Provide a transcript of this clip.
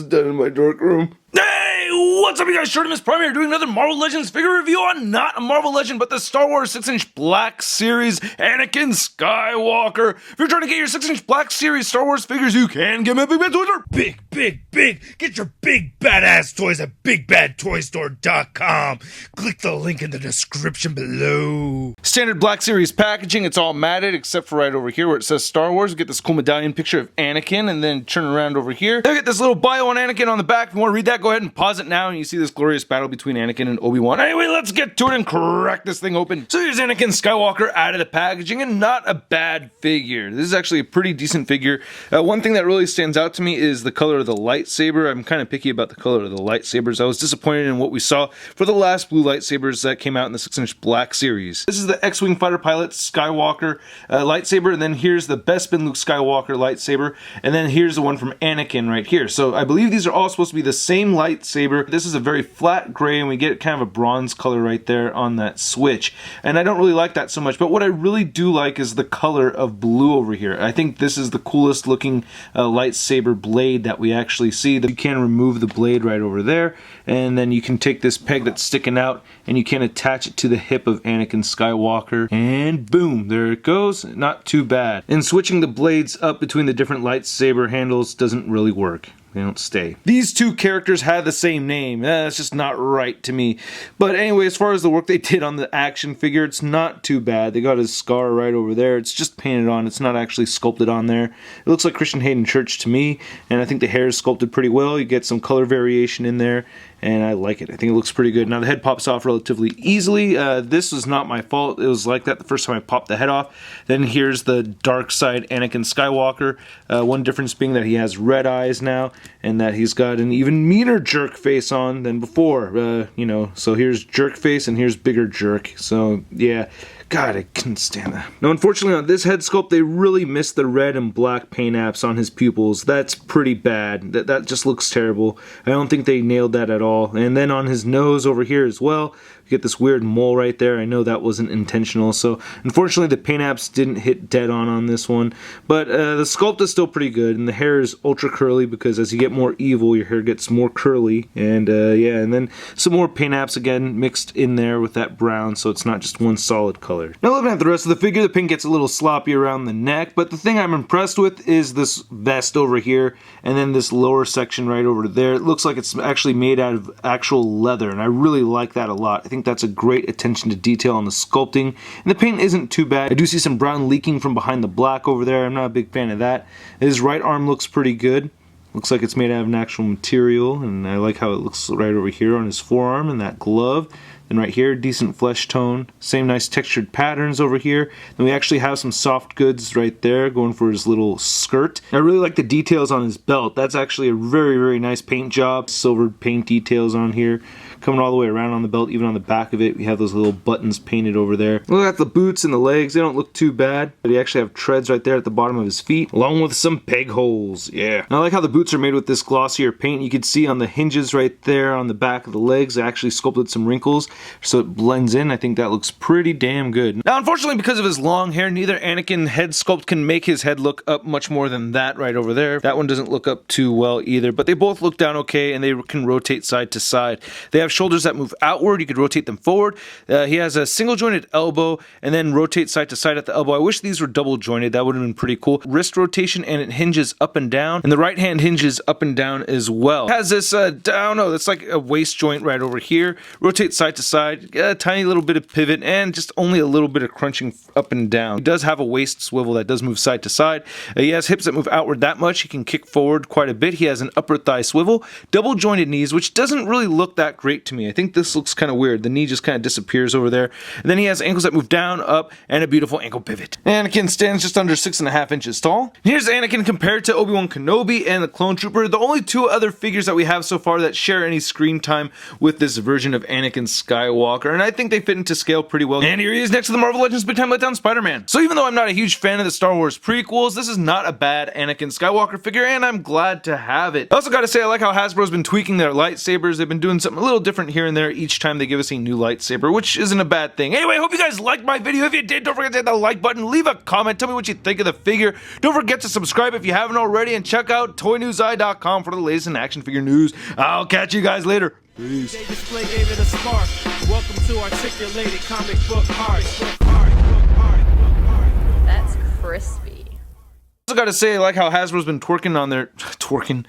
done in my dork room. Hey, what's up you guys? Shortimus Prime here doing another Marvel Legends figure review on not a Marvel Legend, but the Star Wars 6-inch Black Series Anakin Skywalker. If you're trying to get your 6-inch Black Series Star Wars figures, you can get them at Big Bad Toy Store. Big! Get your big badass toys at BigBadToyStore.com. Click the link in the description below. Standard Black Series packaging, it's all matted except for right over here where it says Star Wars. We get this cool medallion picture of Anakin, and then turn around over here. Then we get this little bio on Anakin on the back. If you want to read that, go ahead and pause it now, and you see this glorious battle between Anakin and Obi-Wan. Anyway, let's get to it and crack this thing open. So here's Anakin Skywalker out of the packaging, and not a bad figure. This is actually a pretty decent figure. One thing that really stands out to me is the color of the lightsaber. I'm kind of picky about the color of the lightsabers. I was disappointed in what we saw for the last blue lightsabers that came out in the 6-inch Black Series. This is the X-Wing Fighter Pilot Skywalker lightsaber, and then here's the Bespin Luke Skywalker lightsaber, and then here's the one from Anakin right here. So I believe these are all supposed to be the same lightsaber. This is a very flat gray, and we get kind of a bronze color right there on that switch, and I don't really like that so much, but what I really do like is the color of blue over here. I think this is the coolest looking lightsaber blade that we actually see. You can remove the blade right over there, and then you can take this peg that's sticking out and you can attach it to the hip of Anakin Skywalker, and boom, there it goes. Not too bad. And switching the blades up between the different lightsaber handles doesn't really work. They don't stay. These two characters had the same name. That's just not right to me. But anyway, as far as the work they did on the action figure, it's not too bad. They got his scar right over there. It's just painted on. It's not actually sculpted on there. It looks like Christian Hayden Church to me, and I think the hair is sculpted pretty well. You get some color variation in there, and I like it. I think it looks pretty good. Now the head pops off relatively easily. This was not my fault. It was like that the first time I popped the head off. Then here's the dark side Anakin Skywalker. One difference being that he has red eyes now, and that he's got an even meaner jerk face on than before. So here's jerk face and here's bigger jerk. So yeah. God, I couldn't stand that. Now, unfortunately, on this head sculpt, they really missed the red and black paint apps on his pupils. That's pretty bad. That just looks terrible. I don't think they nailed that at all. And then on his nose over here as well, you get this weird mole right there. I know that wasn't intentional. So, unfortunately, the paint apps didn't hit dead on this one. But the sculpt is still pretty good, and the hair is ultra curly because as you get more evil, your hair gets more curly. And yeah, and then some more paint apps again mixed in there with that brown, so it's not just one solid color. Now looking at the rest of the figure, the paint gets a little sloppy around the neck, but the thing I'm impressed with is this vest over here, and then this lower section right over there. It looks like it's actually made out of actual leather, and I really like that a lot. I think that's a great attention to detail on the sculpting, and the paint isn't too bad. I do see some brown leaking from behind the black over there. I'm not a big fan of that. His right arm looks pretty good. Looks like it's made out of an actual material, and I like how it looks right over here on his forearm and that glove. And right here, decent flesh tone. Same nice textured patterns over here. Then we actually have some soft goods right there going for his little skirt. I really like the details on his belt. That's actually a very nice paint job. Silver paint details on here. Coming all the way around on the belt, even on the back of it, we have those little buttons painted over there. Look at the boots and the legs. They don't look too bad. But he actually have treads right there at the bottom of his feet, along with some peg holes. Yeah. Now I like how the boots are made with this glossier paint. You can see on the hinges right there on the back of the legs, I actually sculpted some wrinkles so it blends in. I think that looks pretty damn good. Now, unfortunately, because of his long hair, neither Anakin head sculpt can make his head look up much more than that right over there. That one doesn't look up too well either, but they both look down okay, and they can rotate side to side. They have shoulders that move outward. You could rotate them forward. He has a single jointed elbow and then rotate side to side at the elbow. I wish these were double jointed. That would have been pretty cool. Wrist rotation, and it hinges up and down, and the right hand hinges up and down as well. It has this, I don't know, that's like a waist joint right over here. Rotate side to side, a tiny little bit of pivot, and just only a little bit of crunching up and down. He does have a waist swivel that does move side to side. He has hips that move outward that much. He can kick forward quite a bit. He has an upper thigh swivel, double jointed knees, which doesn't really look that great to me. I think this looks kind of weird. The knee just kind of disappears over there. And then he has ankles that move down, up, and a beautiful ankle pivot. Anakin stands just under 6.5 inches tall. Here's Anakin compared to Obi-Wan Kenobi and the Clone Trooper, the only two other figures that we have so far that share any screen time with this version of Anakin Skywalker. Skywalker, and I think they fit into scale pretty well. And here he is next to the Marvel Legends Big Time Letdown Spider-Man. So even though I'm not a huge fan of the Star Wars prequels, this is not a bad Anakin Skywalker figure, and I'm glad to have it. I also gotta say, I like how Hasbro's been tweaking their lightsabers. They've been doing something a little different here and there each time they give us a new lightsaber, which isn't a bad thing. Anyway, I hope you guys liked my video. If you did, don't forget to hit the like button, leave a comment, tell me what you think of the figure. Don't forget to subscribe if you haven't already, and check out toynewseye.com for the latest in action figure news. I'll catch you guys later. Peace. Display gave it a spark. Welcome to articulated comic book art. That's crispy. I also gotta say, I like how Hasbro's been twerking on their twerking.